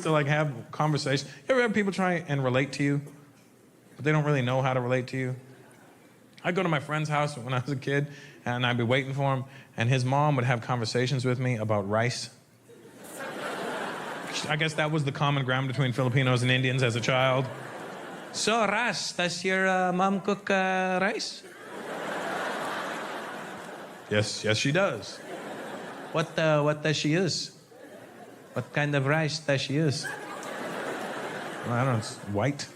to like have conversations. You ever have people try and relate to you, but they don't really know how to relate to you? I'd go to my friend's house when I was a kid, and I'd be waiting for him, and his mom would have conversations with me about rice. I guess that was the common ground between Filipinos and Indians as a child. So, Ras, does your mom cook rice? Yes, she does. What does she use? What kind of rice does she use? Well, I don't know, it's white.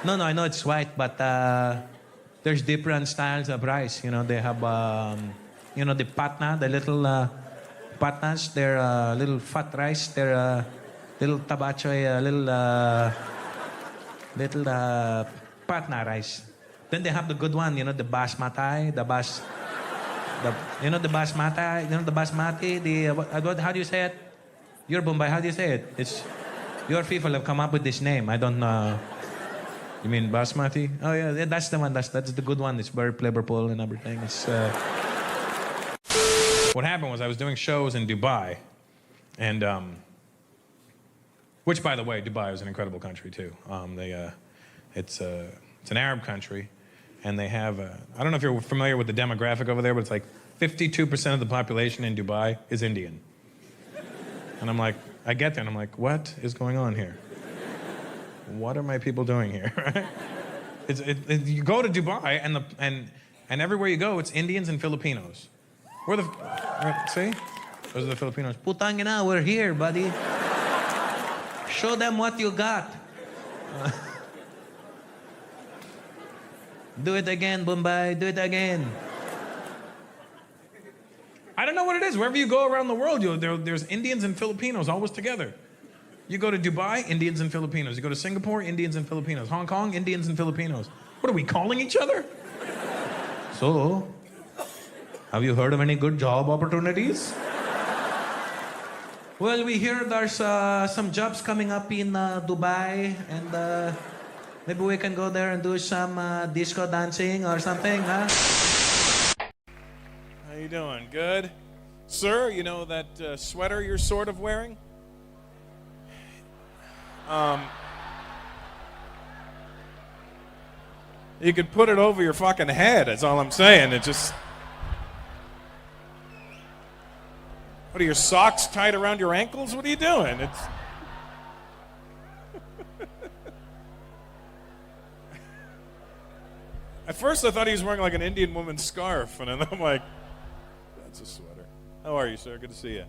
No, I know it's white, but there's different styles of rice. You know, they have, the patna, the little patnas. They're little fat rice. They're little tabachoy, little patna rice. Then they have the good one, the basmati, the basmati, how do you say it? You're Bombay, how do you say it? It's, your people have come up with this name. I don't know. You mean basmati? Oh yeah, that's the one. That's the good one. It's very flavorful and everything. It's. What happened was I was doing shows in Dubai, and which, by the way, Dubai is an incredible country too. It's an Arab country, and they have. I don't know if you're familiar with the demographic over there, but it's like 52% of the population in Dubai is Indian. And I'm like, I get there, and I'm like, what is going on here? What are my people doing here? You go to Dubai, and everywhere you go, it's Indians and Filipinos. See? Those are the Filipinos. Putang ina, we're here, buddy. Show them what you got. Do it again, Bombay. Do it again. I don't know what it is. Wherever you go around the world, there's Indians and Filipinos always together. You go to Dubai, Indians and Filipinos. You go to Singapore, Indians and Filipinos. Hong Kong, Indians and Filipinos. What are we calling each other? So, have you heard of any good job opportunities? Well, we hear there's some jobs coming up in Dubai, and maybe we can go there and do some disco dancing or something, huh? How you doing? Good? Sir, you know that sweater you're sort of wearing? You could put it over your fucking head, that's all I'm saying. It just... What are your socks tied around your ankles? What are you doing? It's... At first I thought he was wearing like an Indian woman's scarf, and then I'm like, that's a sweater. How are you, sir? Good to see you.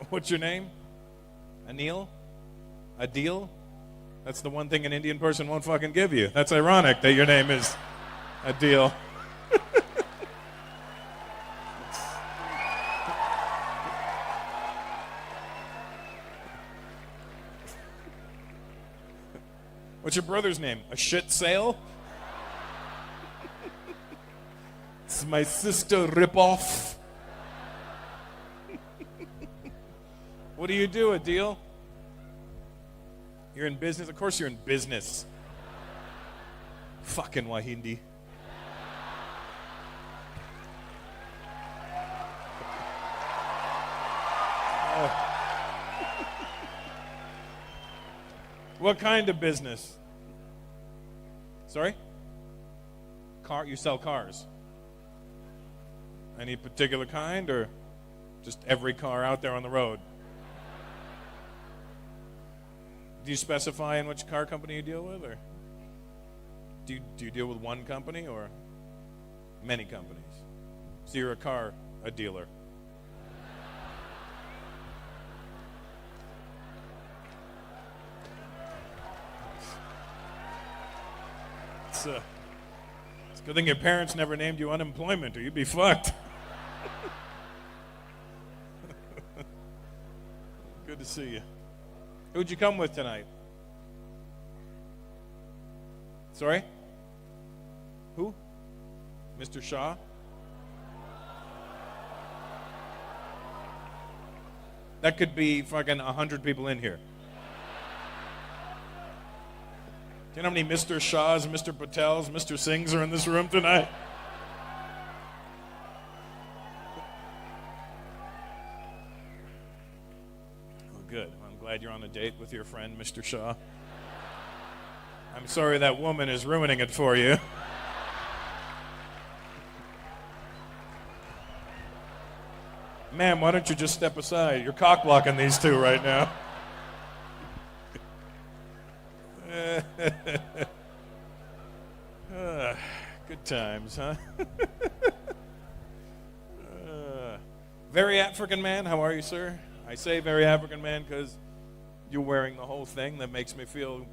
What's your name? Anil? Adil? That's the one thing an Indian person won't fucking give you. That's ironic that your name is Adil. What's your brother's name? A shit sale? It's my sister ripoff. What do you do, Adil? You're in business? Of course you're in business. Fucking Wahindi. What kind of business? Sorry? You sell cars? Any particular kind, or just every car out there on the road? Do you specify in which car company you deal with, or do you deal with one company or many companies? So you're a dealer. It's a good thing your parents never named you unemployment, or you'd be fucked. Good to see you. Who'd you come with tonight? Sorry? Who? Mr. Shah? That could be fucking 100 people in here. Do you know how many Mr. Shahs, Mr. Patels, Mr. Singhs are in this room tonight? Oh, good. I'm glad you're on a date with your friend, Mr. Shaw. I'm sorry that woman is ruining it for you. Ma'am, why don't you just step aside? You're cock-blocking these two right now. Good times, huh? Very African man, how are you, sir? I say very African man because you're wearing the whole thing. That makes me feel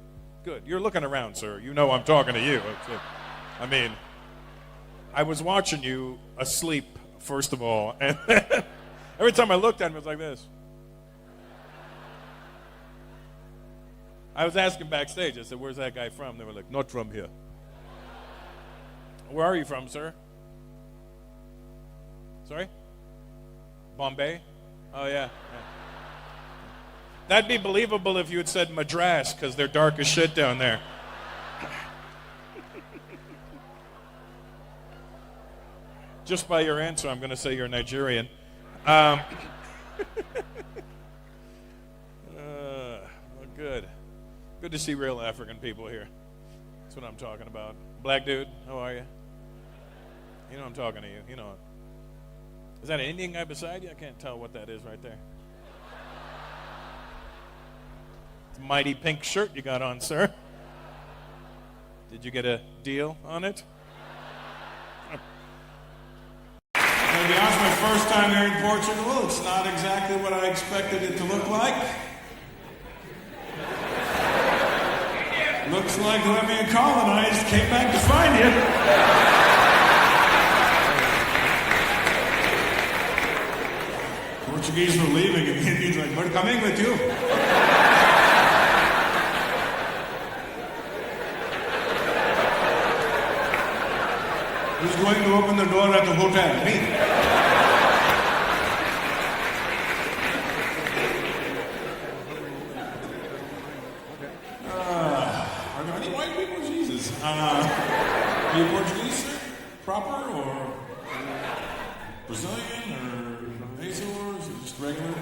good. You're looking around, sir. You know I'm talking to you. I mean, I was watching you asleep, first of all, and every time I looked at him, it was like this. I was asking backstage, I said, where's that guy from? They were like, not from here. Where are you from, sir? Sorry? Bombay? Oh, yeah. That'd be believable if you had said Madras, because they're dark as shit down there. Just by your answer, I'm going to say you're Nigerian. Well, good. Good to see real African people here. That's what I'm talking about. Black dude, how are you? You know I'm talking to you. You know it. Is that an Indian guy beside you? I can't tell what that is right there. It's a mighty pink shirt you got on, sir. Did you get a deal on it? To be honest, my first time here in Portugal, it's not exactly what I expected it to look like. Looks like whoever you colonized came back to find you. Portuguese were leaving, and the Indians were like, we're coming with you. Who's going to open the door at the hotel? Me. Are there any white people? Jesus. Are you Portuguese, sir? Proper, or Brazilian, or Azores, or just regular?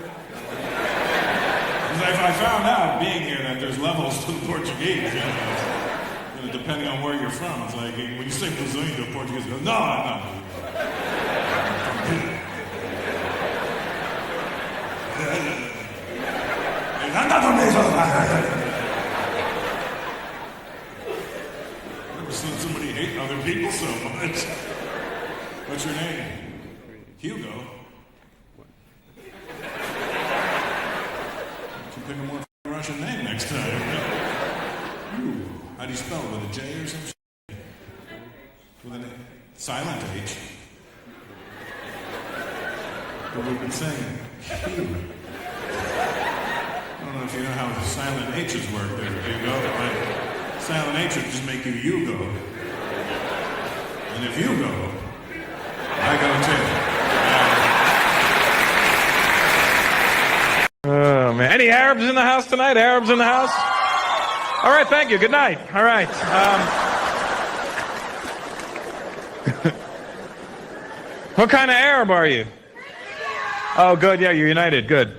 Because I found out, being here, that there's levels to the Portuguese, you know, depending on where you're from. It's like, when you say Brazilian to a Portuguese, you go, no, I'm not. Never seen somebody hate other people so much. What's your name? Hugo. Should pick a more Russian name next time. How do you spell it? With a J or some shit? With a silent H. But we've been saying Hugh. I don't know if you know how silent H's work there, Hugo. But silent H would just make you Hugo. And if you go, I go too. Oh, man. Any Arabs in the house tonight? Arabs in the house? All right, thank you. Good night. All right. What kind of Arab are you? Oh, good. Yeah, you're united. Good.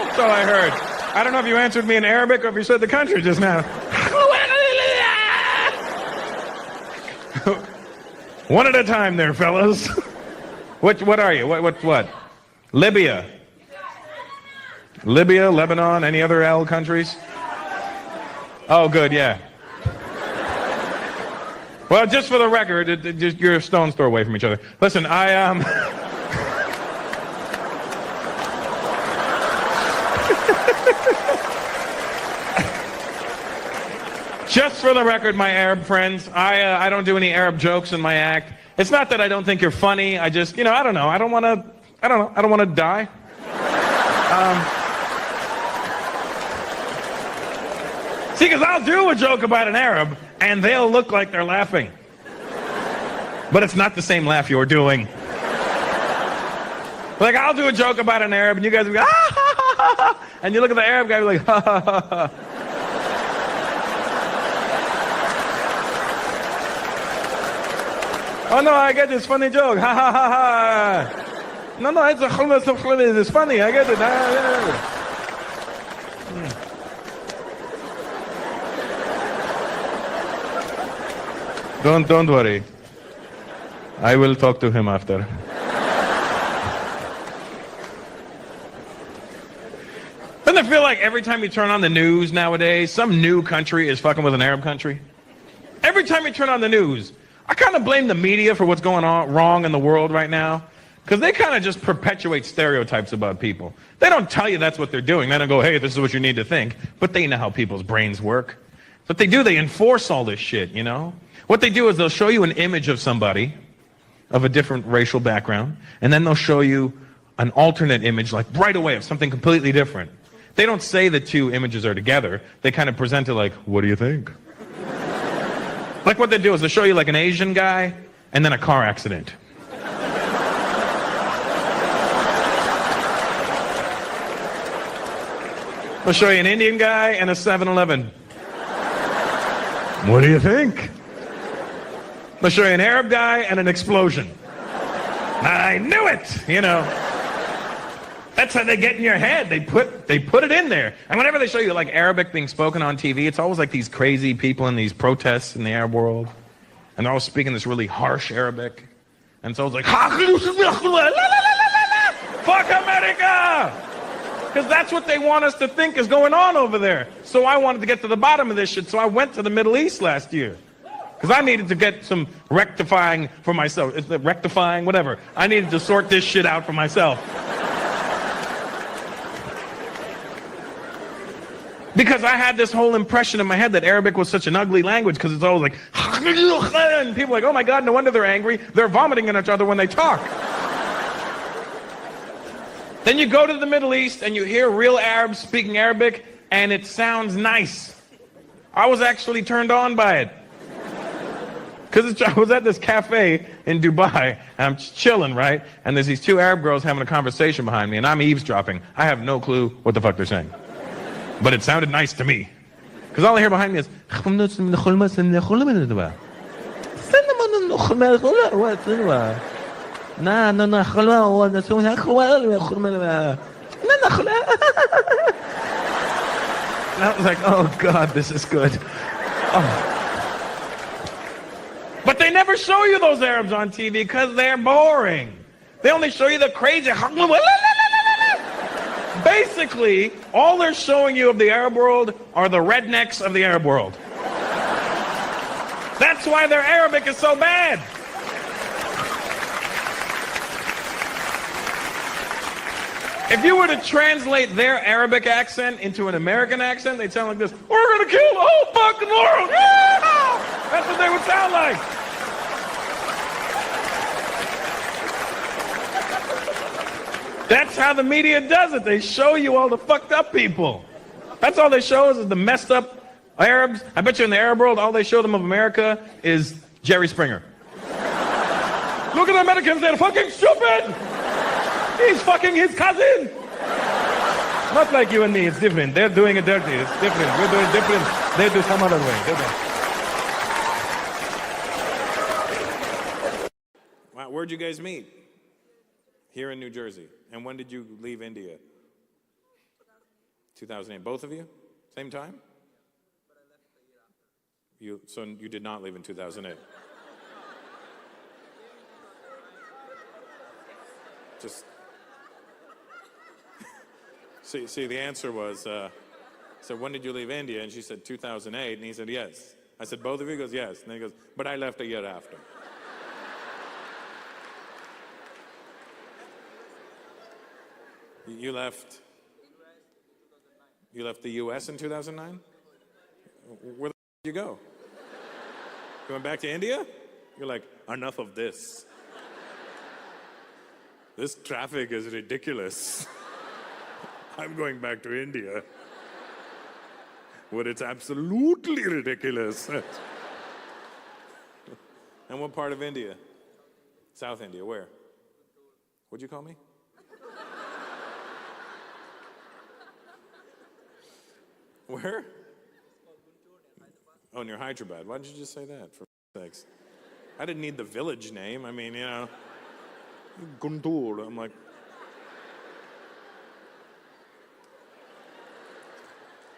That's all I heard. I don't know if you answered me in Arabic or if you said the country just now. One at a time there, fellas. What are you? What? Libya. Libya, Lebanon, any other L countries? Oh, good, yeah. Well, just for the record, you're a stone's throw away from each other. Listen, just for the record, my Arab friends, I don't do any Arab jokes in my act. It's not that I don't think you're funny. I just, I don't know. I don't want to die. See, because I'll do a joke about an Arab, and they'll look like they're laughing. But it's not the same laugh you're doing. Like, I'll do a joke about an Arab, and you guys will go, ah, ha, ha, ha, ha. And you look at the Arab guy, and you're like, ha, ha, ha, ha. Oh, no, I get this funny joke, ha, ha, ha, ha. No, it's funny. I get it. Don't worry. I will talk to him after. Doesn't it feel like every time you turn on the news nowadays, some new country is fucking with an Arab country? Every time you turn on the news, I kind of blame the media for what's going on wrong in the world right now, because they kind of just perpetuate stereotypes about people. They don't tell you that's what they're doing. They don't go, hey, this is what you need to think. But they know how people's brains work. What they do, they enforce all this shit, you know? What they do is they'll show you an image of somebody of a different racial background, and then they'll show you an alternate image, like right away, of something completely different. They don't say the two images are together. They kind of present it like, what do you think? Like what they do is they'll show you like an Asian guy and then a car accident. They'll show you an Indian guy and a 7-Eleven. What do you think? They'll show you an Arab guy and an explosion. I knew it, you know. That's how they get in your head. They put it in there. And whenever they show you like Arabic being spoken on TV, it's always like these crazy people in these protests in the Arab world. And they're all speaking this really harsh Arabic. And it's always like, fuck America! Because that's what they want us to think is going on over there. So I wanted to get to the bottom of this shit, so I went to the Middle East last year. Because I needed to get some rectifying for myself. Is it rectifying? Whatever. I needed to sort this shit out for myself. Because I had this whole impression in my head that Arabic was such an ugly language because it's always like, and people are like, oh my God, no wonder they're angry. They're vomiting on each other when they talk. Then you go to the Middle East and you hear real Arabs speaking Arabic and it sounds nice. I was actually turned on by it. Because I was at this cafe in Dubai and I'm chilling, right? And there's these two Arab girls having a conversation behind me and I'm eavesdropping. I have no clue what the fuck they're saying. But it sounded nice to me. Because all I hear behind me is, and I was like, oh God, this is good. Oh. But they never show you those Arabs on TV because they're boring. They only show you the crazy. Basically, all they're showing you of the Arab world are the rednecks of the Arab world. That's why their Arabic is so bad. If you were to translate their Arabic accent into an American accent, they'd sound like this. We're gonna kill the whole fucking world! Yeah! That's what they would sound like. That's how the media does it. They show you all the fucked up people. That's all they show us is the messed up Arabs. I bet you in the Arab world, all they show them of America is Jerry Springer. Look at the Americans, they're fucking stupid! He's fucking his cousin! Not like you and me, it's different. They're doing it dirty, it's different. We're doing different. They do some other way. Wow, where'd you guys meet? Here in New Jersey. And when did you leave India? 2008. Both of you? Same time? So you did not leave in 2008? Just... See, the answer was, so when did you leave India? And she said 2008, and he said yes. I said, both of you? He goes, yes. And then he goes, but I left a year after. You left the U.S. in 2009? Where the did you go? You went back to India? You're like, enough of this. This traffic is ridiculous. I'm going back to India, where it's absolutely ridiculous. And what part of India? South India, where? What'd you call me? Where? Oh, near Hyderabad. Why did you just say that, for sakes? I didn't need the village name. I mean, you know, Guntur. I'm like,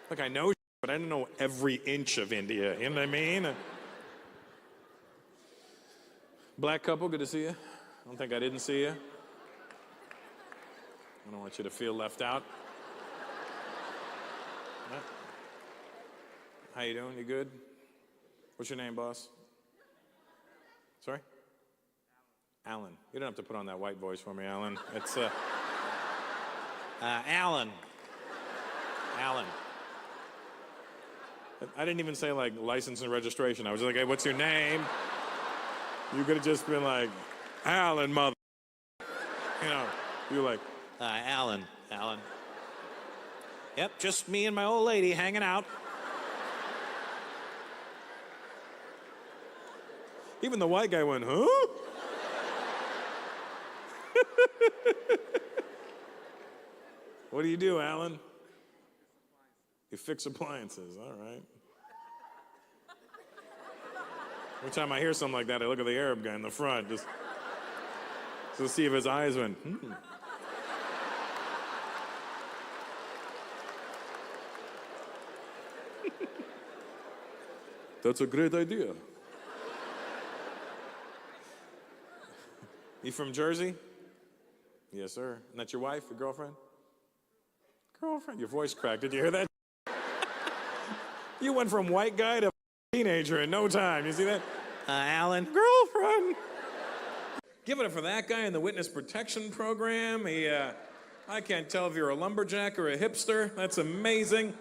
Like, I know, but I didn't know every inch of India. You know what I mean? Black couple, good to see you. I don't think I didn't see you. I don't want you to feel left out. Yeah. How you doing? You good? What's your name, boss? Sorry? Alan. You don't have to put on that white voice for me, Alan. It's, Alan. Alan. I didn't even say, like, license and registration. I was like, hey, what's your name? You could have just been like, Alan, mother. You know, you're like, Alan. Yep, just me and my old lady hanging out. Even the white guy went, huh? What do you do, Alan? You fix appliances, all right. Every time I hear something like that, I look at the Arab guy in the front, just to see if his eyes went, That's a great idea. You from Jersey? Yes, sir. And that's your wife, your girlfriend? Girlfriend? Your voice cracked. Did you hear that? You went from white guy to teenager in no time. You see that? Alan, girlfriend. Give it up for that guy in the witness protection program. I can't tell if you're a lumberjack or a hipster. That's amazing.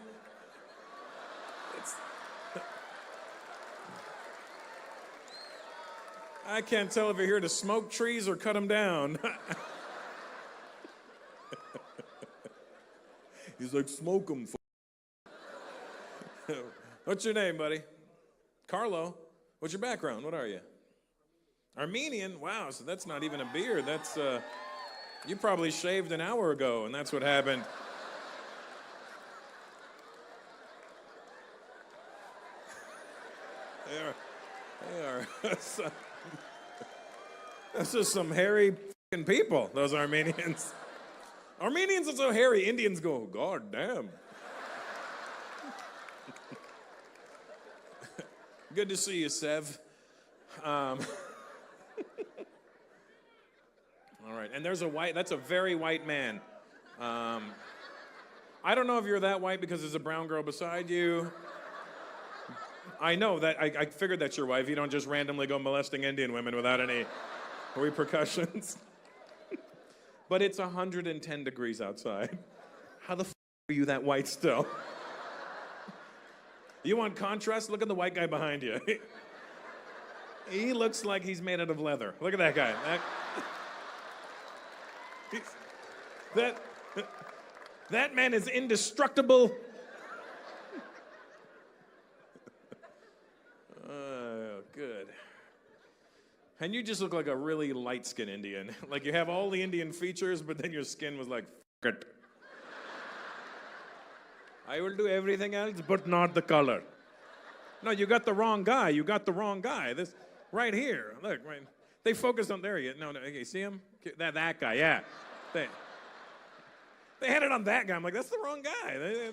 I can't tell if you're here to smoke trees or cut them down. He's like, smoke them. What's your name, buddy? Carlo. What's your background? What are you? Armenian? Wow, so that's not even a beard. That's, you probably shaved an hour ago, and that's what happened. They are. That's just some hairy fucking people, those Armenians. Armenians are so hairy, Indians go, God damn. Good to see you, Sev. All right, and there's that's a very white man. I don't know if you're that white because there's a brown girl beside you. I know that, I figured that's your wife. You don't just randomly go molesting Indian women without any repercussions. But it's 110 degrees outside. How the f*** are you that white still? You want contrast? Look at the white guy behind you. He looks like he's made out of leather. Look at that guy. That man is indestructible. Oh, good. And you just look like a really light-skinned Indian. Like you have all the Indian features, but then your skin was like, f*** it. I will do everything else, but not the color. No, you got the wrong guy. You got the wrong guy. This right here. Look, right. They focused on there. No. Okay, see him? That guy. Yeah. They had it on that guy. I'm like, that's the wrong guy.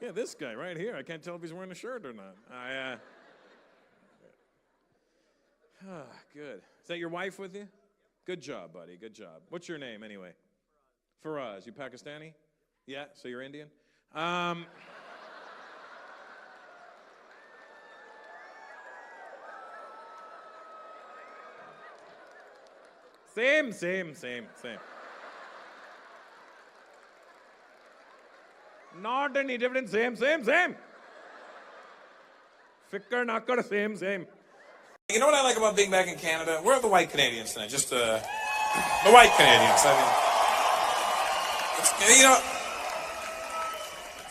Yeah, this guy right here. I can't tell if he's wearing a shirt or not. Good. Is that your wife with you? Good job, buddy. Good job. What's your name anyway? Faraz. You Pakistani? Yeah. So you're Indian. Same. Not any different. Same. Fikr nakkar, same. You know what I like about being back in Canada? Where are the white Canadians tonight? Just the white Canadians. I mean,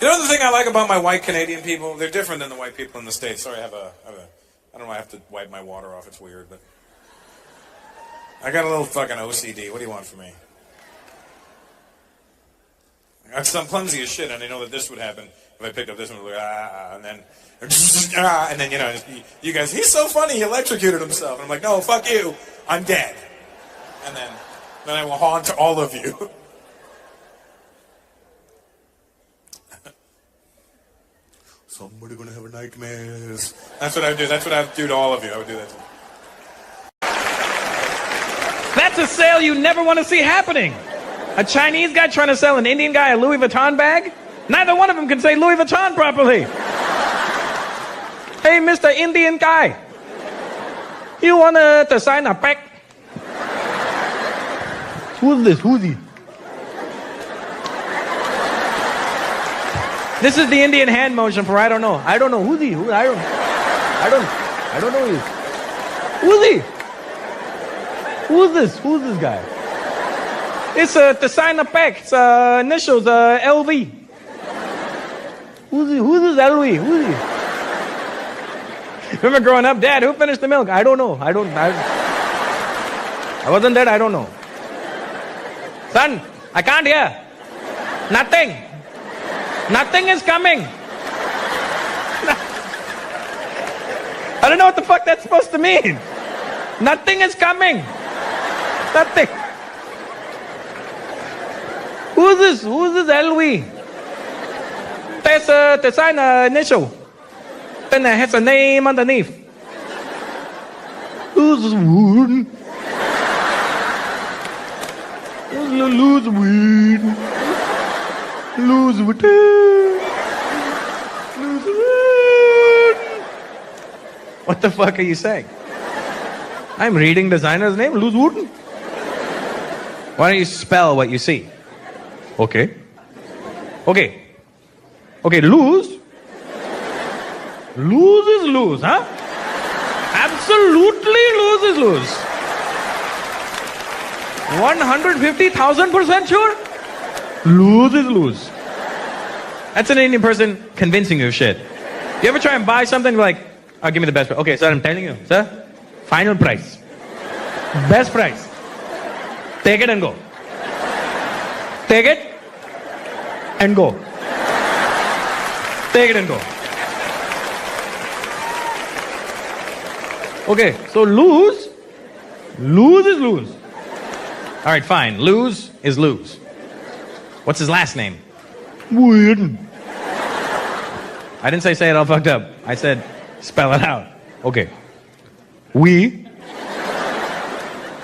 you know the thing I like about my white Canadian people? They're different than the white people in the States. Sorry, I don't know, I have to wipe my water off. It's weird, but I got a little fucking OCD. What do you want from me? I'm clumsy as shit, and I know that this would happen if I picked up this one, like, and then, and then, you guys, he's so funny, he electrocuted himself. And I'm like, no, fuck you, I'm dead. And then I will haunt all of you. Somebody gonna have a nightmares. That's what I would do. That's what I would do to all of you. I would do that to you. That's a sale you never want to see happening. A Chinese guy trying to sell an Indian guy a Louis Vuitton bag? Neither one of them can say Louis Vuitton properly. Hey, Mr. Indian guy. You want to sign a pack? Who's this? Who's he? This is the Indian hand motion for I don't know. I don't know. Who's he? I don't know who he is. Who's he? Who's this? Who's this guy? It's to sign a pack. It's initials LV. Who's he? Who's this LV? Who's he? Remember growing up, Dad, who finished the milk? I don't know. I wasn't dead. I don't know. Son, I can't hear. Nothing. Nothing is coming. I don't know what the fuck that's supposed to mean. Nothing is coming. Nothing. Who's this? Who's this LV? There's to sign an initial. Then it has a name underneath. Who's this wood? Lose weed. Lose weed. Lose weed. What the fuck are you saying? I'm reading designer's name, Lose Wooden. Why don't you spell what you see? Okay. Okay. Okay, lose. Lose is lose, huh? Absolutely lose is lose. 150,000% sure? Lose is lose. That's an Indian person convincing you of shit. You ever try and buy something like, oh, give me the best price. Okay, sir, I'm telling you, sir, final price. Best price. Take it and go. Take it and go. Take it and go. Okay, so lose is lose. All right, fine. Lose is lose. What's his last name? Weird. I didn't say it all fucked up. I said spell it out. Okay. We.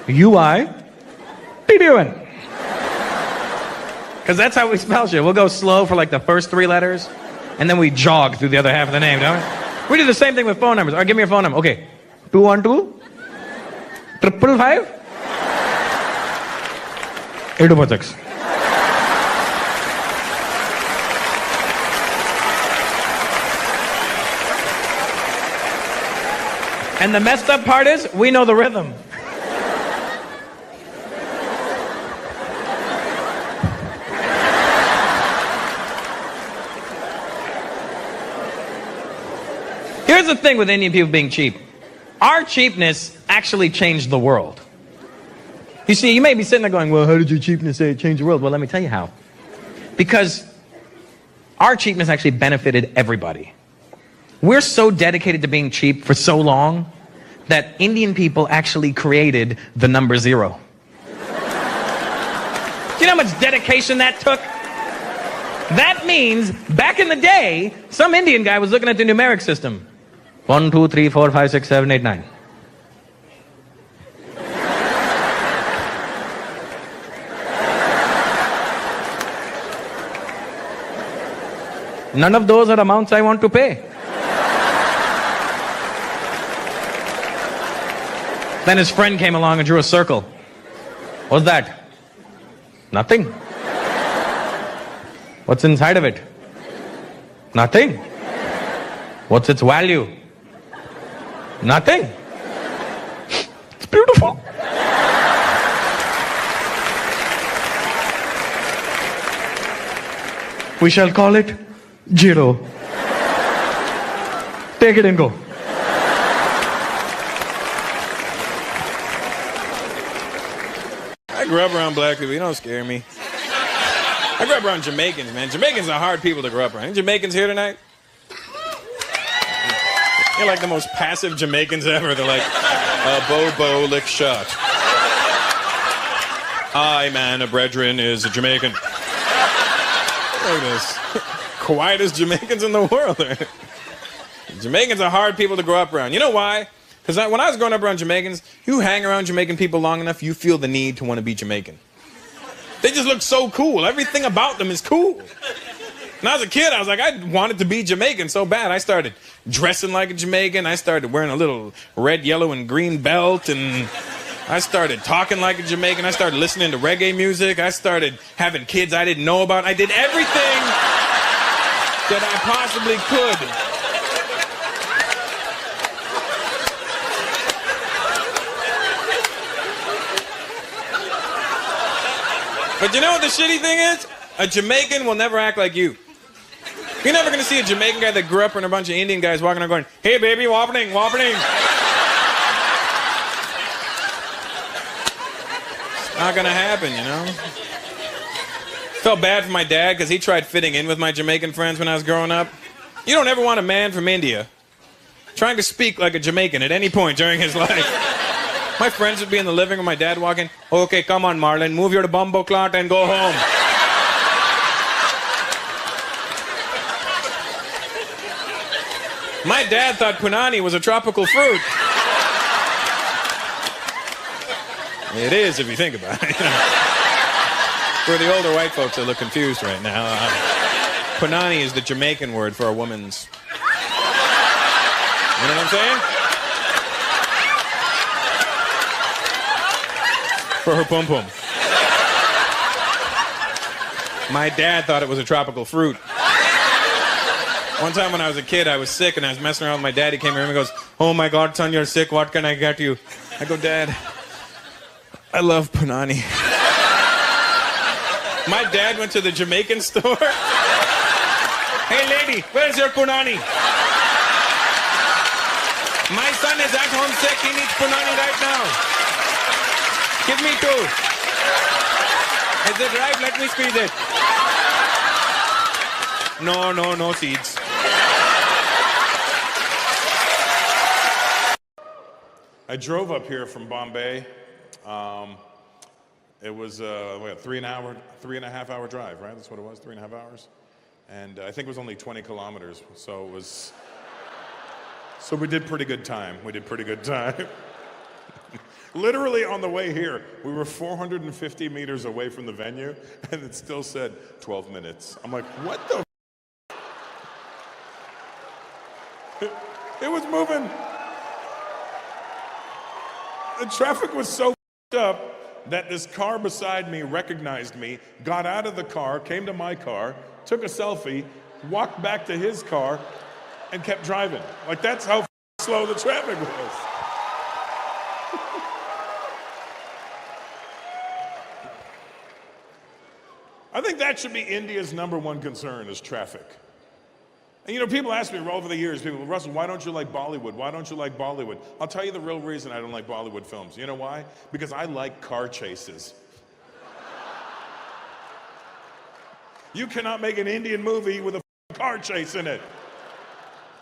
U-I. P-D-O-N. Because that's how we spell shit. We'll go slow for like the first 3 letters, and then we jog through the other half of the name, don't we? We do the same thing with phone numbers. All right, give me your phone number. Okay. 212 555 846. And the messed up part is, we know the rhythm. Here's the thing with Indian people being cheap. Our cheapness actually changed the world. You see, you may be sitting there going, well, how did your cheapness say it changed the world? Well, let me tell you how. Because our cheapness actually benefited everybody. We're so dedicated to being cheap for so long that Indian people actually created the number 0. Do you know how much dedication that took? That means, back in the day, some Indian guy was looking at the numeric system. 1, 2, 3, 4, 5, 6, 7, 8, 9. None of those are amounts I want to pay. Then his friend came along and drew a circle. What's that? Nothing. What's inside of it? Nothing. What's its value? Nothing. It's beautiful. We shall call it 0. Take it and go. I grew up around black people. You don't scare me. I grew up around Jamaicans, man. Jamaicans are hard people to grow up around. Any Jamaicans here tonight? They're like the most passive Jamaicans ever. They're like, Bobo lick shot. I, man, a brethren is a Jamaican. Look at this. quietest Jamaicans in the world. Jamaicans are hard people to grow up around. You know why? Because when I was growing up around Jamaicans, you hang around Jamaican people long enough, you feel the need to want to be Jamaican. They just look so cool. Everything about them is cool. When I was a kid, I was like, I wanted to be Jamaican so bad. I started dressing like a Jamaican. I started wearing a little red, yellow, and green belt. And I started talking like a Jamaican. I started listening to reggae music. I started having kids I didn't know about. I did everything that I possibly could. But you know what the shitty thing is? A Jamaican will never act like you. You're never gonna see a Jamaican guy that grew up in a bunch of Indian guys walking around going, hey baby, wappening. It's not gonna happen, you know? Felt bad for my dad because he tried fitting in with my Jamaican friends when I was growing up. You don't ever want a man from India trying to speak like a Jamaican at any point during his life. My friends would be in the living room, my dad walking, okay, come on, Marlon, move your bumbo clot and go home. My dad thought punani was a tropical fruit. It is, if you think about it. For the older white folks that look confused right now, punani is the Jamaican word for a woman's... You know what I'm saying? For her pum-pum. My dad thought it was a tropical fruit. One time when I was a kid, I was sick and I was messing around with my dad. He came here and he goes, oh my God, son, you're sick. What can I get you? I go, Dad, I love punani. My dad went to the Jamaican store. Hey lady, where's your punani? My son is at home sick. He needs punani right now. Give me 2. Is it right? Let me squeeze it. No seeds. I drove up here from Bombay. It was a 3.5 hour drive, right? That's what it was, 3.5 hours. And I think it was only 20 kilometers. So we did pretty good time. Literally on the way here, we were 450 meters away from the venue, and it still said 12 minutes. I'm like, what the? It was moving. The traffic was so up that this car beside me recognized me, got out of the car, came to my car, took a selfie, walked back to his car, and kept driving. Like, that's how slow the traffic was. I think that should be India's #1 concern is traffic. And you know, people ask me over the years, Russell, why don't you like Bollywood? Why don't you like Bollywood? I'll tell you the real reason I don't like Bollywood films. You know why? Because I like car chases. You cannot make an Indian movie with a car chase in it.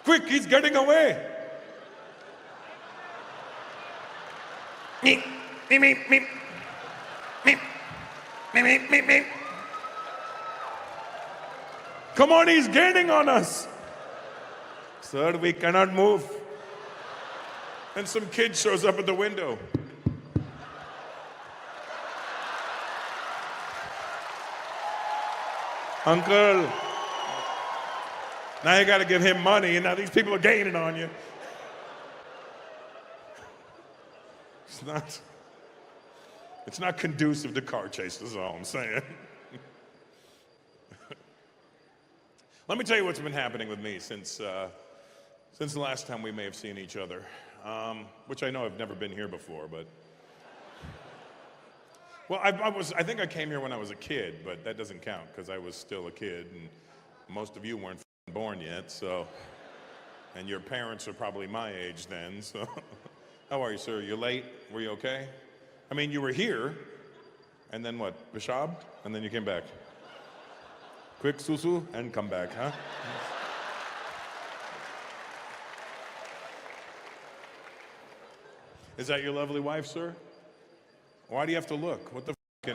Quick, he's getting away. Meep, meep, meep, meep. Meep, meep, meep, meep. Come on, he's gaining on us. Sir, we cannot move. And some kid shows up at the window. Uncle. Now you got to give him money, and now these people are gaining on you. It's not conducive to car chases, is all I'm saying. Let me tell you what's been happening with me since the last time we may have seen each other, which I know I've never been here before, but... Well, I think I came here when I was a kid, but that doesn't count because I was still a kid, and most of you weren't born yet, so... And your parents are probably my age then, so... How are you, sir? You late? Were you okay? I mean, you were here, and then what? Bishab? And then you came back. Quick susu and come back, huh? Is that your lovely wife, sir? Why do you have to look? What the f***?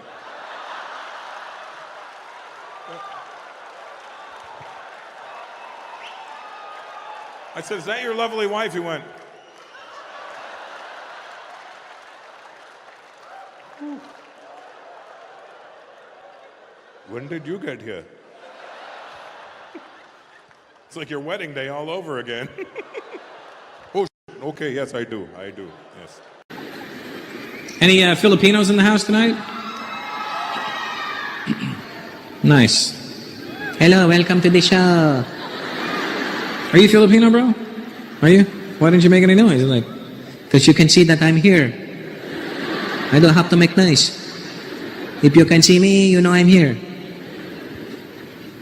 I said, is that your lovely wife? He went, when did you get here? It's like your wedding day all over again. Oh, okay, yes, I do, yes. Any Filipinos in the house tonight? Nice. Hello, welcome to the show. Are you Filipino, bro? Are you? Why didn't you make any noise? Like, because you can see that I'm here. I don't have to make noise. If you can see me, you know I'm here.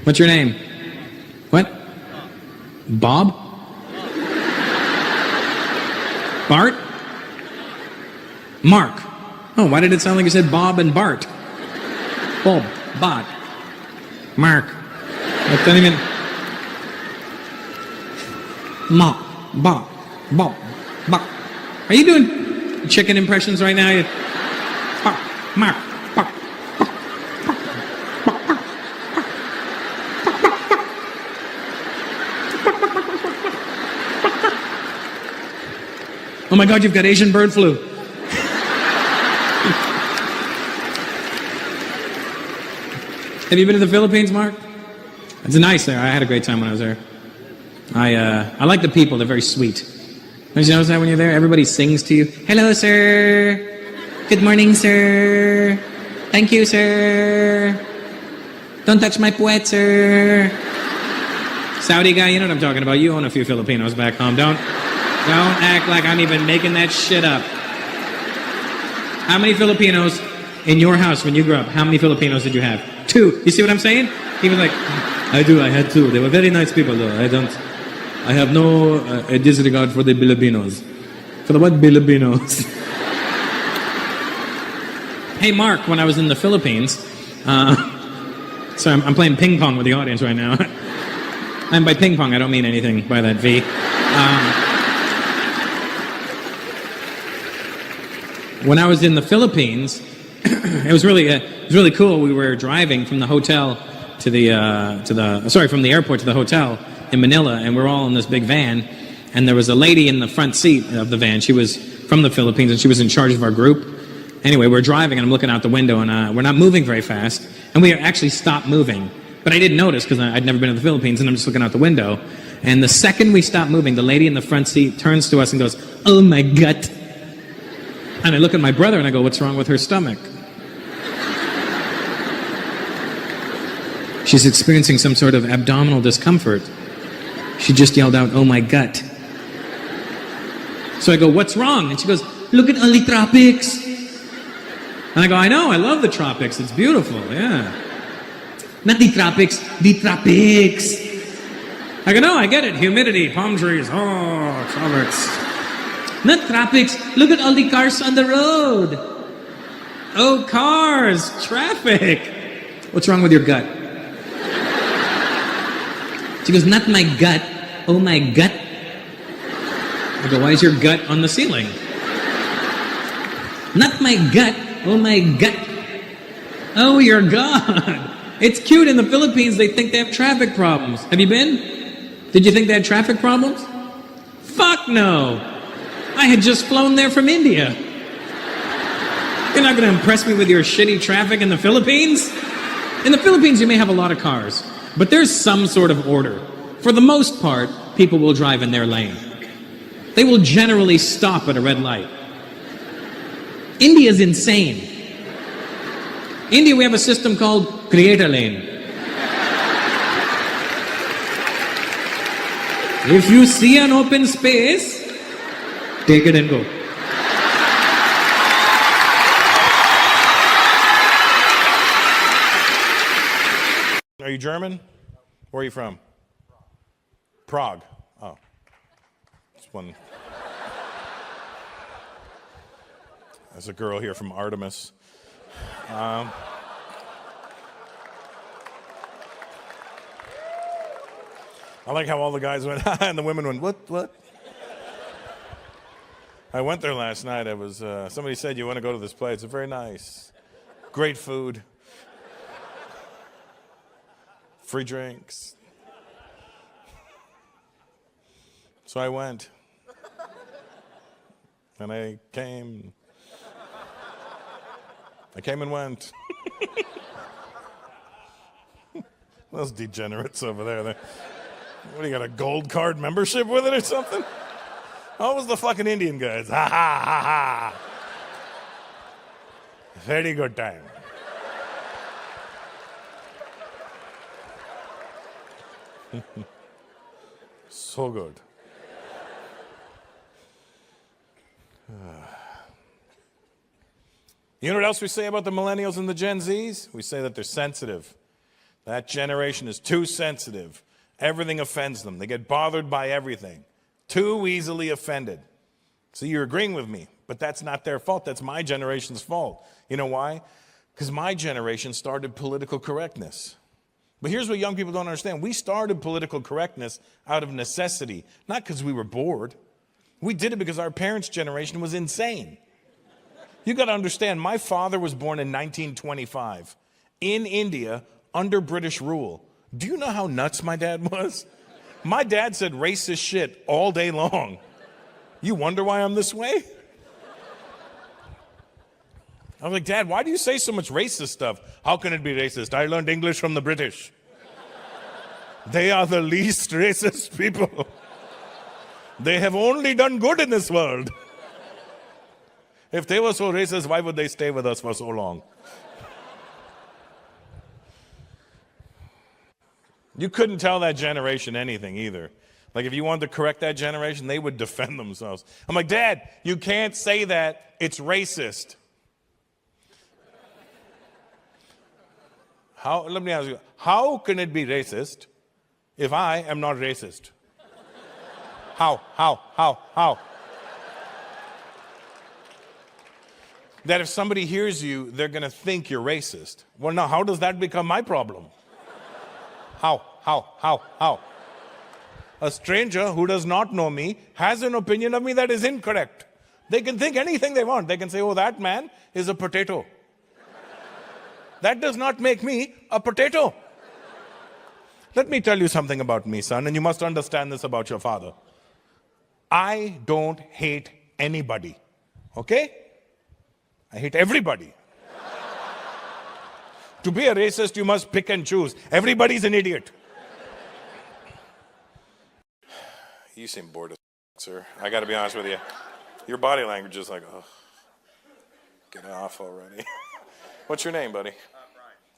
What's your name? What? Bob? Bart? Mark. Oh, why did it sound like you said Bob and Bart? Bob, Bart, Mark. That doesn't even... Bob, Bob, Bob. Are you doing chicken impressions right now? Bob, Mark, Bob. Oh my God, you've got Asian bird flu. Have you been to the Philippines, Mark? It's nice there. I had a great time when I was there. I like the people. They're very sweet. Don't you notice that when you're there? Everybody sings to you. Hello, sir. Good morning, sir. Thank you, sir. Don't touch my puwet, sir. Saudi guy, you know what I'm talking about. You own a few Filipinos back home. Don't act like I'm even making that shit up. How many Filipinos in your house when you grew up? How many Filipinos did you have? 2. You see what I'm saying? He was like, I had 2. They were very nice people, though. I have no disregard for the Filipinos. For the what Filipinos? Hey, Mark, when I was in the Philippines, sorry, I'm playing ping pong with the audience right now. And by ping pong, I don't mean anything by that V. When I was in the Philippines, it was really cool. We were driving from the hotel from the airport to the hotel in Manila, and we're all in this big van, and there was a lady in the front seat of the van. She was from the Philippines, and she was in charge of our group. Anyway, we're driving, and I'm looking out the window, and we're not moving very fast, and we actually stopped moving. But I didn't notice because I'd never been to the Philippines, and I'm just looking out the window. And the second we stopped moving, the lady in the front seat turns to us and goes, "Oh my gut." And I look at my brother and I go, "What's wrong with her stomach?" She's experiencing some sort of abdominal discomfort. She just yelled out, "Oh my gut." So I go, "What's wrong?" And she goes, "Look at all the tropics." And I go, "I know, I love the tropics. It's beautiful, yeah." "Not the tropics, the tropics." I go, "No, I get it. Humidity, palm trees, oh, tropics." "Not tropics. Look at all the cars on the road." "Oh, cars, traffic." "What's wrong with your gut?" She goes, "Not my gut. Oh, my gut." I go, "Why is your gut on the ceiling?" "Not my gut. Oh, my gut." "Oh, your God." It's cute. In the Philippines, they think they have traffic problems. Have you been? Did you think they had traffic problems? Fuck no. I had just flown there from India. You're not going to impress me with your shitty traffic in the Philippines? In the Philippines, you may have a lot of cars, but there's some sort of order. For the most part, people will drive in their lane. They will generally stop at a red light. India's insane. India, we have a system called create a lane. If you see an open space, take it and go. Are you German? Where are you from? Prague. Oh. It's one. There's a girl here from Artemis. I like how all the guys went, and the women went, what? I went there last night. I was, somebody said, "You want to go to this place? It's very nice. Great food. Free drinks. So I went. And I came and went. Those degenerates over there. What, do you got a gold card membership with it or something? Oh, it was the fucking Indian guys. Ha ha ha ha. Very good time. So good. You know what else we say about the millennials and the Gen Zs? We say that they're sensitive. That generation is too sensitive. Everything offends them. They get bothered by everything. Too easily offended. So you're agreeing with me, but that's not their fault. That's my generation's fault. You know why? Because my generation started political correctness. But here's what young people don't understand. We started political correctness out of necessity, not because we were bored. We did it because our parents' generation was insane. You got to understand, my father was born in 1925 in India under British rule. Do you know how nuts my dad was? My dad said racist shit all day long. You wonder why I'm this way? I was like, Dad, why do you say so much racist stuff? How can it be racist? I learned English from the British. They are the least racist people. They have only done good in this world. If they were so racist, why would they stay with us for so long? You couldn't tell that generation anything either. Like if you wanted to correct that generation, they would defend themselves. I'm like, Dad, you can't say that. It's racist. Let me ask you, how can it be racist if I am not racist? How? That if somebody hears you, they're going to think you're racist. Well, now, how does that become my problem? How? A stranger who does not know me has an opinion of me that is incorrect. They can think anything they want. They can say, oh, that man is a potato. That does not make me a potato. Let me tell you something about me, son, and you must understand this about your father. I don't hate anybody, okay? I hate everybody. To be a racist, you must pick and choose. Everybody's an idiot. You seem bored as sir. I got to be honest with you. Your body language is like, oh, get off already. What's your name, buddy?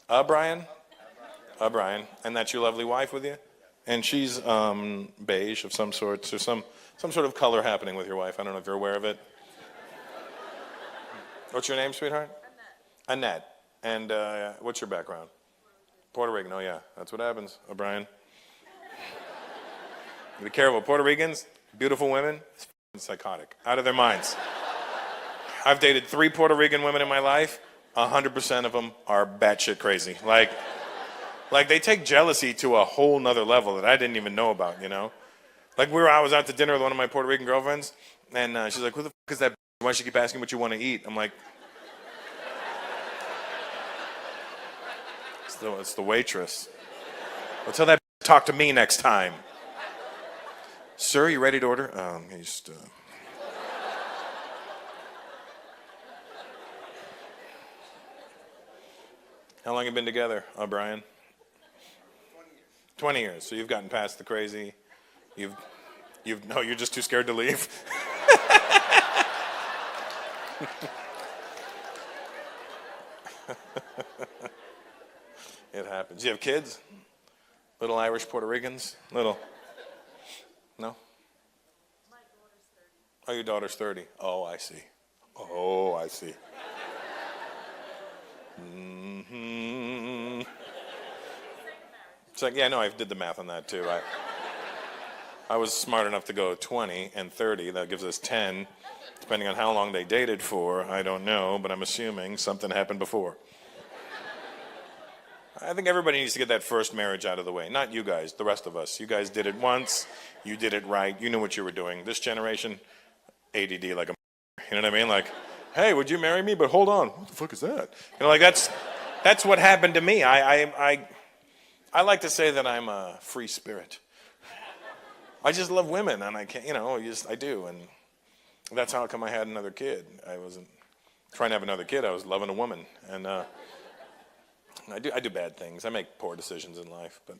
Brian. Brian. And that's your lovely wife with you? And she's beige of some sort, so some sort of color happening with your wife. I don't know if you're aware of it. What's your name, sweetheart? Annette. And what's your background? Puerto Rican. Oh, yeah. That's what happens, O'Brien. Be careful. Puerto Ricans, beautiful women, it's psychotic. Out of their minds. I've dated 3 Puerto Rican women in my life. 100% of them are batshit crazy. Like they take jealousy to a whole nother level that I didn't even know about, you know? Like I was out to dinner with one of my Puerto Rican girlfriends, and she's like, who the fuck is that? Why does she keep asking what you want to eat? I'm like, it's the waitress. Well, tell that to talk to me next time. Sir, you ready to order? How long have you been together, Brian? 20 years. So you've gotten past the crazy. No, you're just too scared to leave. It happens. You have kids? Little Irish Puerto Ricans? Little? No? My daughter's 30. Oh, your daughter's 30. Oh, I see. Mm-hmm. It's like, yeah, no, I did the math on that too. I was smart enough to go 20 and 30. That gives us 10. Depending on how long they dated for, I don't know, but I'm assuming something happened before. I think everybody needs to get that first marriage out of the way. Not you guys, the rest of us. You guys did it once. You did it right. You knew what you were doing. This generation, ADD like a, you know what I mean? Like, hey, would you marry me? But hold on, what the fuck is that? You know, like that's what happened to me. I like to say that I'm a free spirit. I just love women, and I can't, I do, and that's how come I had another kid. I wasn't trying to have another kid. I was loving a woman, and I do bad things. I make poor decisions in life, but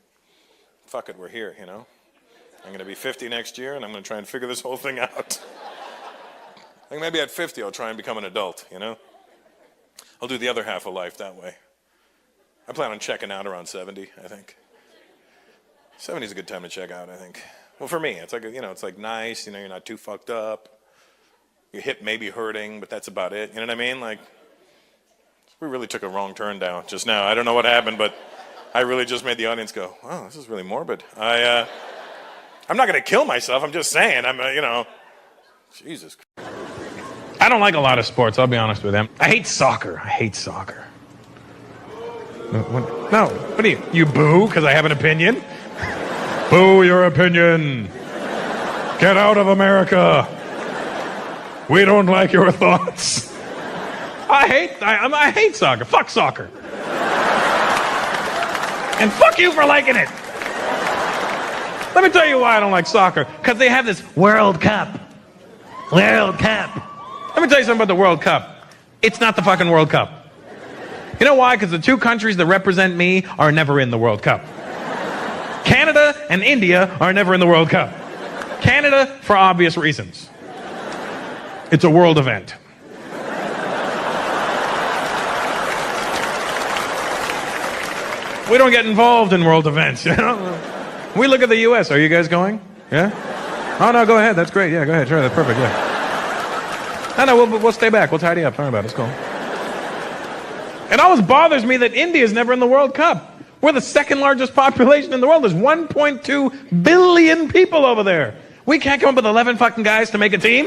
fuck it, we're here, I'm going to be 50 next year, and I'm going to try and figure this whole thing out. I think maybe at 50 I'll try and become an adult, I'll do the other half of life that way. I plan on checking out around 70, I think. 70 is a good time to check out, I think. Well, for me, it's like, it's like nice, you're not too fucked up. Your hip may be hurting, but that's about it. You know what I mean? Like, we really took a wrong turn down just now. I don't know what happened, but I really just made the audience go, wow, this is really morbid. I'm not going to kill myself. I'm just saying, Jesus Christ. I don't like a lot of sports, I'll be honest with them. I hate soccer. No, what do you boo because I have an opinion? Boo your opinion. Get out of America. We don't like your thoughts. I hate soccer. Fuck soccer. And fuck you for liking it. Let me tell you why I don't like soccer. Because they have this World Cup. World Cup. Let me tell you something about the World Cup. It's not the fucking World Cup. You know why? Because the two countries that represent me are never in the World Cup. Canada and India are never in the World Cup. Canada, for obvious reasons. It's a world event. We don't get involved in world events, We look at the U.S. Are you guys going? Yeah? Oh, no, go ahead. That's great. Yeah, go ahead. Sure, that's perfect. Yeah. No, we'll stay back. We'll tidy up. Sorry about it. It's cool. It always bothers me that India is never in the World Cup. We're the second largest population in the world. There's 1.2 billion people over there. We can't come up with 11 fucking guys to make a team?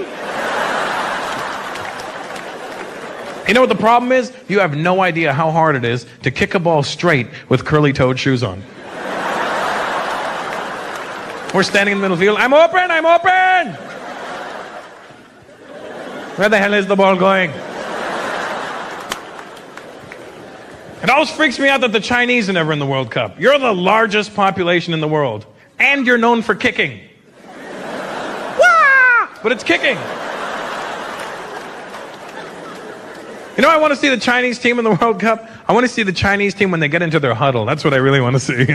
You know what the problem is? You have no idea how hard it is to kick a ball straight with curly-toed shoes on. We're standing in the middle of the field. I'm open! Where the hell is the ball going? It always freaks me out that the Chinese are never in the World Cup. You're the largest population in the world. And you're known for kicking. Wah! But it's kicking. I want to see the Chinese team in the World Cup. I want to see the Chinese team when they get into their huddle. That's what I really want to see,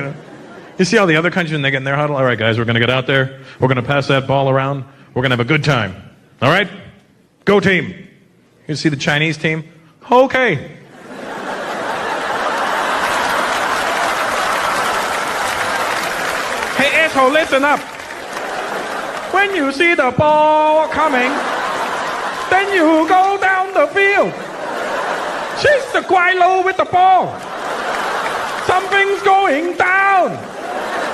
You see all the other countries when they get in their huddle? All right, guys, we're going to get out there. We're going to pass that ball around. We're going to have a good time. All right? Go team. You see the Chinese team? Okay. Hey, asshole, listen up. When you see the ball coming, then you go down the field. She's the quite low with the ball. Something's going down.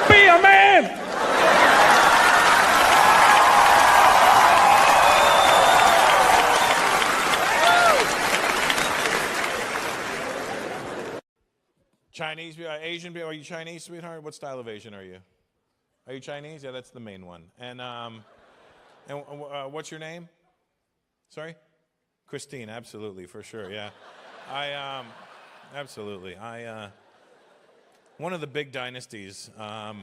Be a man. Chinese, Asian people, are you Chinese, sweetheart? What style of Asian are you? Are you Chinese? Yeah, that's the main one. And what's your name? Sorry? Christine, absolutely, for sure, yeah. Absolutely. One of the big dynasties, I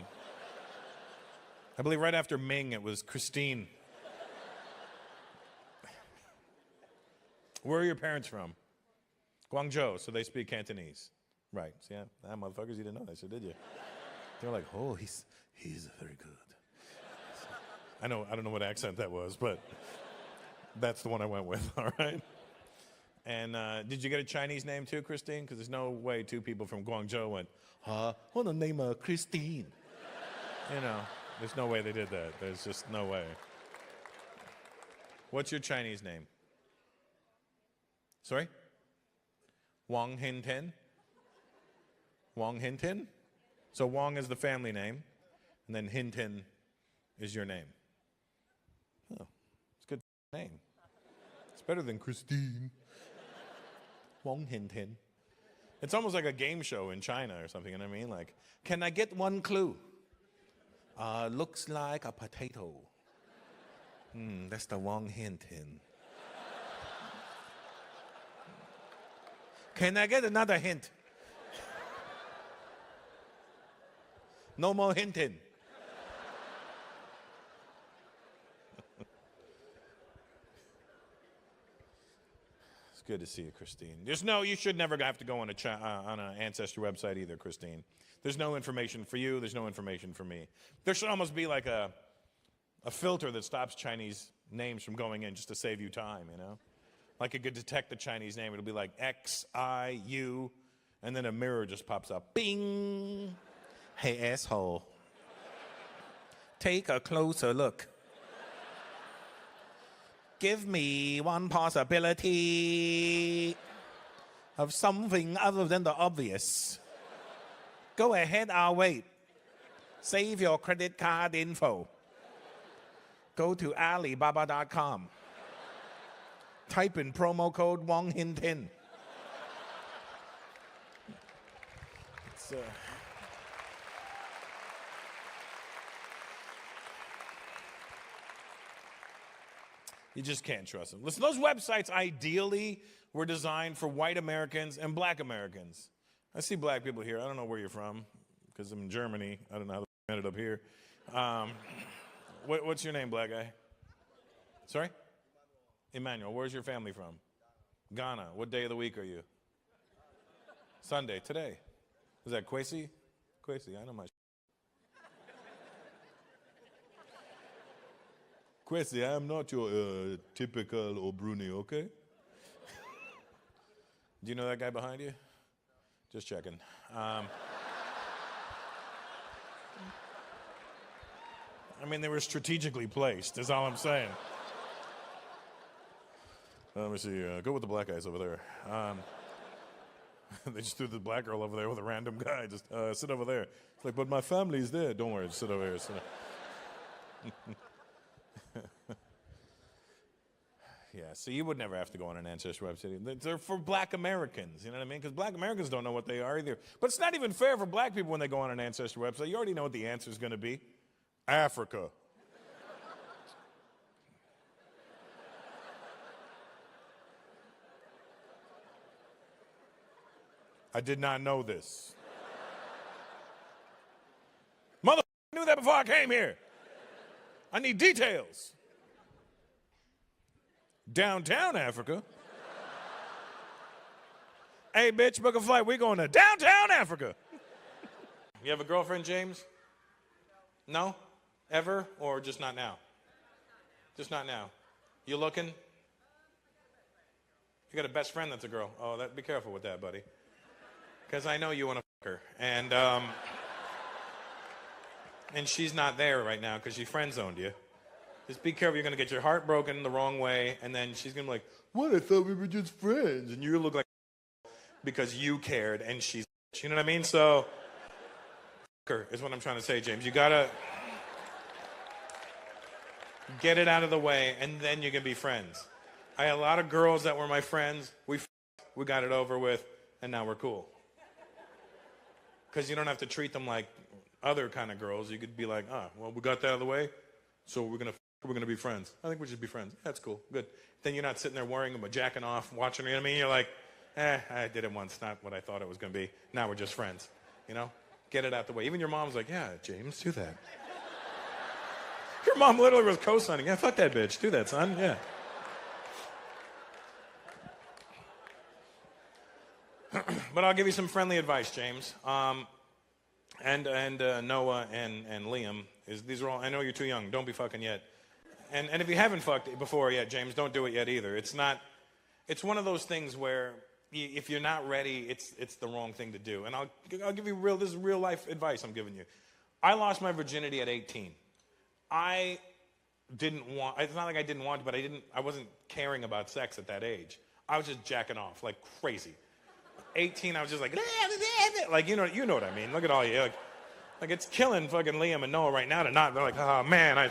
believe right after Ming, it was Christine. Where are your parents from? Guangzhou, so they speak Cantonese. Right, see, motherfuckers, you didn't know that, so did you? They're like, oh, he's very good. I don't know what accent that was, but that's the one I went with, all right? And did you get a Chinese name too, Christine? Because there's no way two people from Guangzhou went, I want to name her Christine. There's no way they did that. There's just no way. What's your Chinese name? Sorry? Wang Hinten? Wang Hinten? So Wang is the family name, and then Hinten is your name. Oh, it's a good name. It's better than Christine. Wang Hinten. It's almost like a game show in China or something, you know what I mean? Like, can I get one clue? Looks like a potato. That's the Wang Hinten. Can I get another hint? No more hinting. Good to see you, Christine. You should never have to go on on an ancestry website either, Christine. There's no information for you. There's no information for me. There should almost be like a filter that stops Chinese names from going in just to save you time, you know? Like it could detect the Chinese name. It'll be like XIU, and then a mirror just pops up. Bing! Hey, asshole. Take a closer look. Give me one possibility of something other than the obvious. Go ahead, I'll wait. Save your credit card info. Go to Alibaba.com. Type in promo code Wong Hin Tin. You just can't trust them. Listen, those websites ideally were designed for white Americans and black Americans. I see black people here. I don't know where you're from because I'm in Germany. I don't know how they ended up here. What's your name, black guy? Sorry? Emmanuel. Where's your family from? Ghana. What day of the week are you? Sunday. Today. Is that Kwesi? Kwesi, I know my Kwesi, I am not your typical O'Bruni, okay? Do you know that guy behind you? Just checking. I mean, they were strategically placed, is all I'm saying. Let me see. Go with the black guys over there. They just threw the black girl over there with a random guy. Just sit over there. It's like, but my family's there. Don't worry. Just sit over here. Yeah, so you would never have to go on an ancestry website. They're for black Americans, you know what I mean? Because black Americans don't know what they are either. But it's not even fair for black people when they go on an ancestry website. You already know what the answer is going to be. Africa. I did not know this. Motherfucker, I knew that before I came here. I need details. Downtown Africa. Hey, bitch, book a flight. We're going to downtown Africa. You have a girlfriend, James? No? Ever? Or just not now? Just not now. You looking? You got a best friend that's a girl. Oh, be careful with that, buddy. Because I know you want to fuck her. And she's not there right now because she friend-zoned you. Just be careful. You're going to get your heart broken the wrong way, and then she's going to be like, what? I thought we were just friends. And you look like because you cared, and she's, you know what I mean? So, her is what I'm trying to say, James. You got to get it out of the way, and then you can be friends. I had a lot of girls that were my friends. We got it over with, and now we're cool. Because you don't have to treat them like other kind of girls. You could be like, well, we got that out of the way, so we're going to be friends. I think we should be friends. That's cool. Good. Then you're not sitting there worrying about jacking off, watching her. You know what I mean? You're like, I did it once. Not what I thought it was going to be. Now we're just friends. You know? Get it out the way. Even your mom's like, yeah, James, do that. Your mom literally was co-signing. Yeah, fuck that bitch. Do that, son. Yeah. But I'll give you some friendly advice, James. And Noah and Liam. These are all, I know you're too young. Don't be fucking yet. And if you haven't fucked before yet, James, don't do it yet either. It's one of those things where if you're not ready, it's the wrong thing to do. And I'll give you this is real life advice I'm giving you. I lost my virginity at 18. I didn't want, it's not like I didn't want to, but I wasn't caring about sex at that age. I was just jacking off like crazy. 18, I was just like you know what I mean. Look at all you, like it's killing fucking Liam and Noah right now to not, they're like, oh man,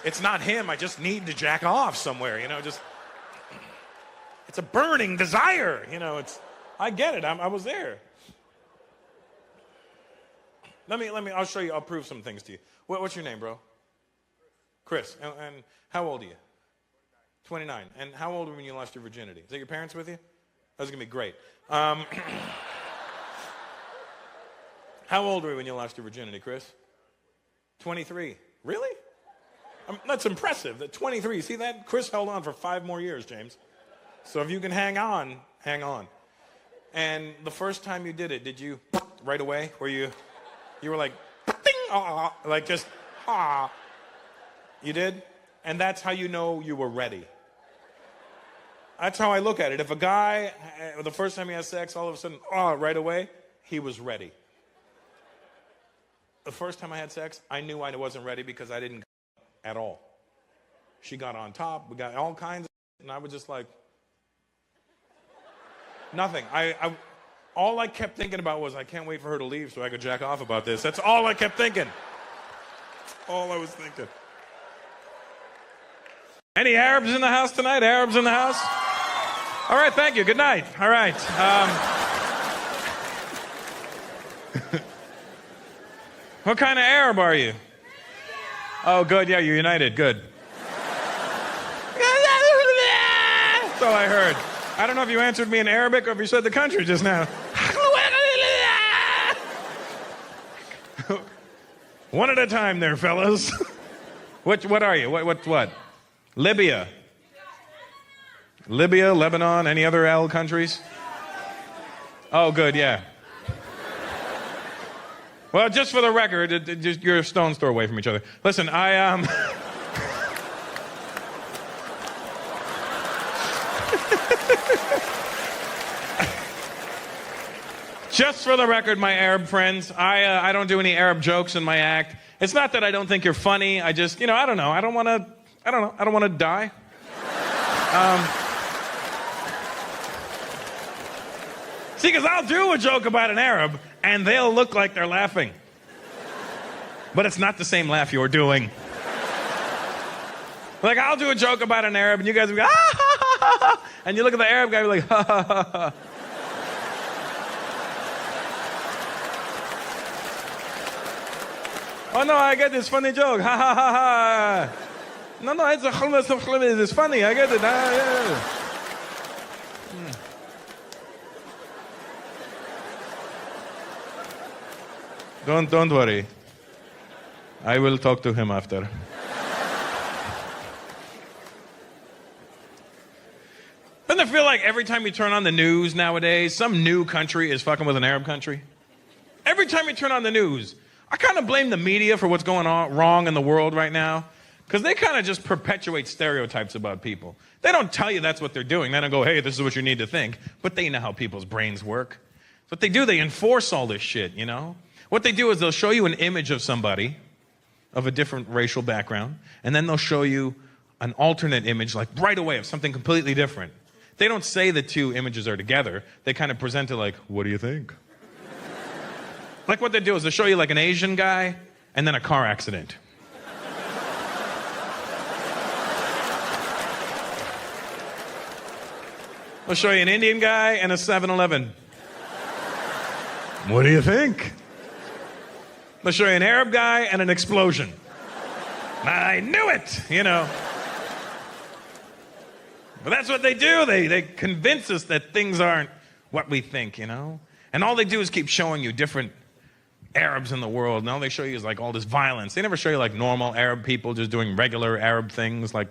it's not him, I just need to jack off somewhere, you know, just, it's a burning desire, you know, I get it, I was there. Let me, I'll show you, I'll prove some things to you. What's your name, bro? Chris. And how old are you? 29. And how old were you when you lost your virginity? Is that your parents with you? That's going to be great. How old were you when you lost your virginity, Chris? 23. Really? That's impressive. That 23. See that? Chris held on for 5 more years, James. So if you can hang on, hang on. And the first time you did it, did you right away? Were you were like, ding, ah, like just, ah. You did? And that's how you know you were ready. That's how I look at it. If a guy, the first time he has sex, all of a sudden, right away, he was ready. The first time I had sex, I knew I wasn't ready because I didn't at all. She got on top, we got all kinds of, and I was just like, nothing. All I kept thinking about was, I can't wait for her to leave so I could jack off about this. That's all I kept thinking. All I was thinking. Any Arabs in the house tonight? Arabs in the house? All right, thank you. Good night. All right. What kind of Arab are you? Oh, good. Yeah, you're united. Good. That's all I heard. I don't know if you answered me in Arabic or if you said the country just now. One at a time there, fellas. What are you? What? Libya, Lebanon, any other L countries? Oh, good, yeah. Well, just for the record, you're a stone's throw away from each other. Listen, just for the record, my Arab friends, I don't do any Arab jokes in my act. It's not that I don't think you're funny. I just, I don't know. I don't want to die. See, because I'll do a joke about an Arab, and they'll look like they're laughing. But it's not the same laugh you're doing. Like, I'll do a joke about an Arab, and you guys will go, ah, ha, ha, ha, ha. And you look at the Arab guy, and you're like, ha, ha, ha, ha. Oh, no, I get this funny joke. Ha, ha, ha, ha. No, it's funny. I get it. Yeah. Don't worry. I will talk to him after. Doesn't it feel like every time you turn on the news nowadays, some new country is fucking with an Arab country? Every time you turn on the news, I kind of blame the media for what's going on wrong in the world right now. Because they kind of just perpetuate stereotypes about people. They don't tell you that's what they're doing. They don't go, hey, this is what you need to think. But they know how people's brains work. What they do, they enforce all this shit, What they do is they'll show you an image of somebody of a different racial background, and then they'll show you an alternate image, like right away, of something completely different. They don't say the two images are together. They kind of present it like, what do you think? Like what they do is they'll show you like an Asian guy and then a car accident. They'll show you an Indian guy and a 7-Eleven. What do you think? They'll show you an Arab guy and an explosion. I knew it, But that's what they do. They convince us that things aren't what we think, And all they do is keep showing you different Arabs in the world. And all they show you is like all this violence. They never show you like normal Arab people just doing regular Arab things, like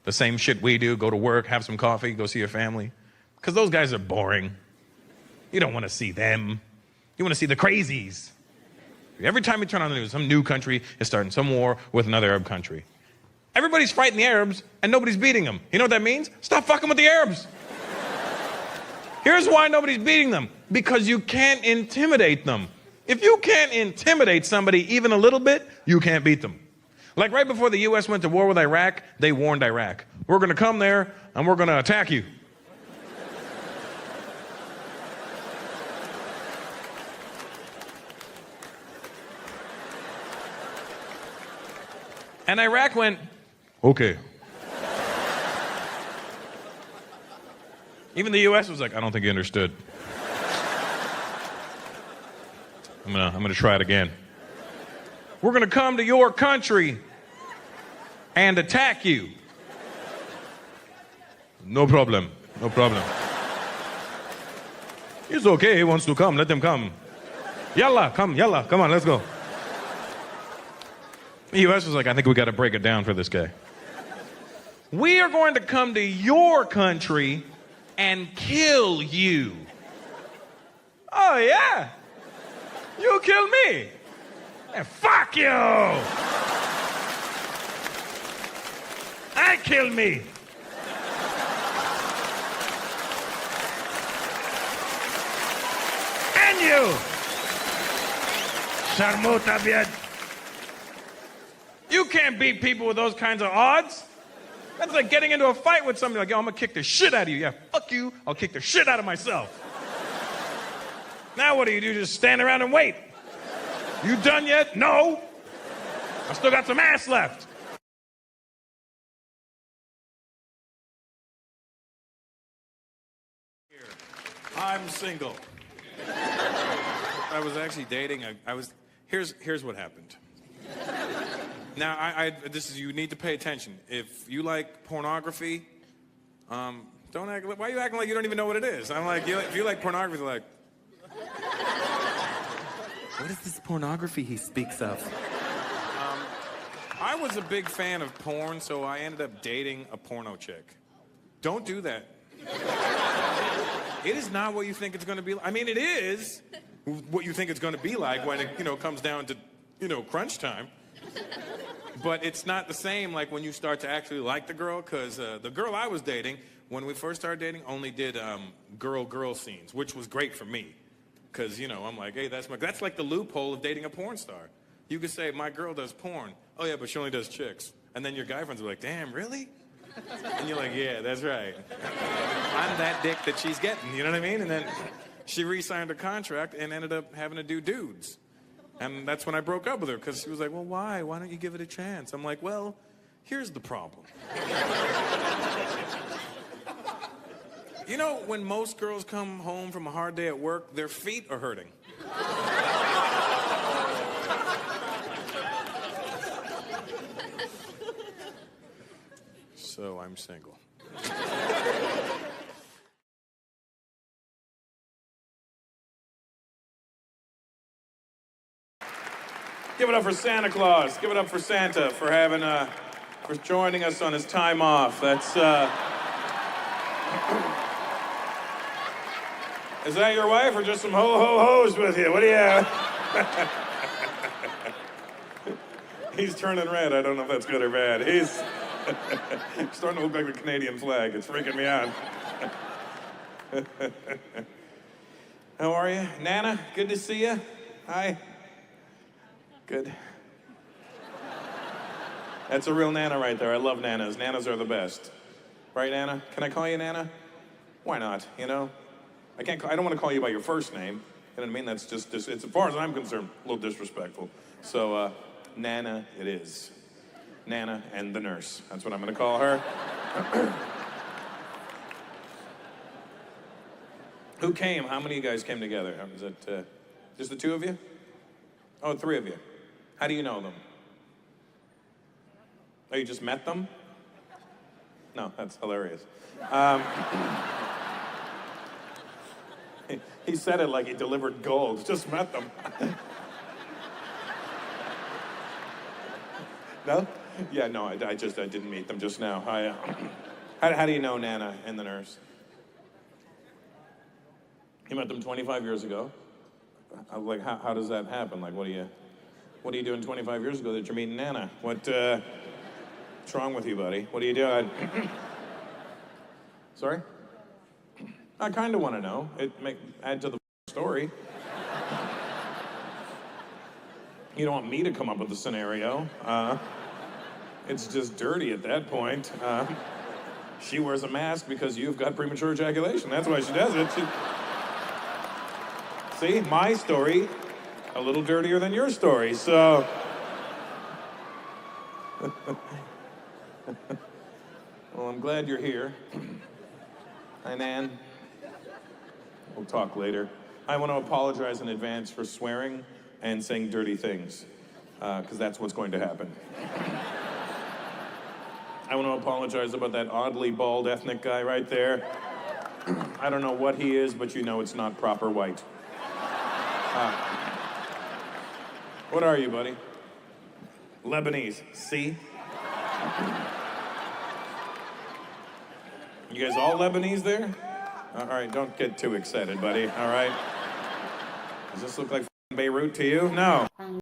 the same shit we do. Go to work, have some coffee, go see your family. Because those guys are boring. You don't want to see them. You want to see the crazies. Every time you turn on the news, some new country is starting some war with another Arab country. Everybody's fighting the Arabs, and nobody's beating them. You know what that means? Stop fucking with the Arabs. Here's why nobody's beating them. Because you can't intimidate them. If you can't intimidate somebody even a little bit, you can't beat them. Like right before the U.S. went to war with Iraq, they warned Iraq, we're going to come there, and we're going to attack you. And Iraq went, okay. Even the U.S. was like, I don't think you understood. I'm gonna try it again. We're gonna come to your country and attack you. No problem. No problem. It's okay. He wants to come. Let them come. Yalla, come on, let's go. The U.S. was like, I think we got to break it down for this guy. We are going to come to your country and kill you. Oh, yeah? You kill me? And fuck you! I kill me. And you. Sharmuta bitch. You can't beat people with those kinds of odds. That's like getting into a fight with somebody like, yo, I'm gonna kick the shit out of you. Yeah, fuck you. I'll kick the shit out of myself. Now what do? Just stand around and wait. You done yet? No. I still got some ass left. I'm single. I was actually dating. Here's what happened. Now, you need to pay attention. If you like pornography, don't act. Why are you acting like you don't even know what it is? I'm like, if you like pornography, like, what is this pornography he speaks of? I was a big fan of porn, so I ended up dating a porno chick. Don't do that. It is not what you think it's going to be like. I mean, it is what you think it's going to be like when it, comes down to, crunch time. But it's not the same like when you start to actually like the girl, because the girl I was dating, when we first started dating, only did girl-girl scenes, which was great for me. Because, I'm like, hey, that's like the loophole of dating a porn star. You could say, my girl does porn. Oh, yeah, but she only does chicks. And then your guy friends are like, damn, really? And you're like, yeah, that's right. I'm that dick that she's getting, you know what I mean? And then she re-signed her contract and ended up having to do dudes. And that's when I broke up with her, because she was like, well, why? Why don't you give it a chance? I'm like, well, here's the problem. When most girls come home from a hard day at work, their feet are hurting. So I'm single. Give it up for Santa Claus. Give it up for Santa for for joining us on his time off. That's, Is that your wife or just some ho-ho-hos with you? What do you have? He's turning red. I don't know if that's good or bad. He's starting to look like the Canadian flag. It's freaking me out. How are you? Nana, good to see you. Hi. Good. That's a real Nana right there. I love Nanas. Nanas are the best. Right, Nana? Can I call you Nana? Why not, I don't want to call you by your first name. You know what I mean? That's just it's, as far as I'm concerned, a little disrespectful. So, Nana it is. Nana and the nurse. That's what I'm going to call her. Who came? How many of you guys came together? Was it just the two of you? Oh, three of you. How do you know them? Oh, you just met them? No, that's hilarious. He said it like he delivered gold. Just met them. No? Yeah, no, I didn't meet them just now. How do you know Nana and the nurse? You met them 25 years ago. Like, how does that happen? Like, what are you doing 25 years ago that you're meeting Nana? What's wrong with you, buddy? What are you doing? Sorry? I kind of want to know. Add to the story. You don't want me to come up with the scenario. It's just dirty at that point. She wears a mask because you've got premature ejaculation. That's why she does it. See, my story, a little dirtier than your story, so. Well, I'm glad you're here. Hi, Nan. We'll talk later. I want to apologize in advance for swearing and saying dirty things, because that's what's going to happen. I want to apologize about that oddly bald ethnic guy right there. I don't know what he is, but it's not proper white. What are you, buddy? Lebanese. See? You guys all Lebanese there? All right, don't get too excited, buddy. All right. Does this look like Beirut to you? No.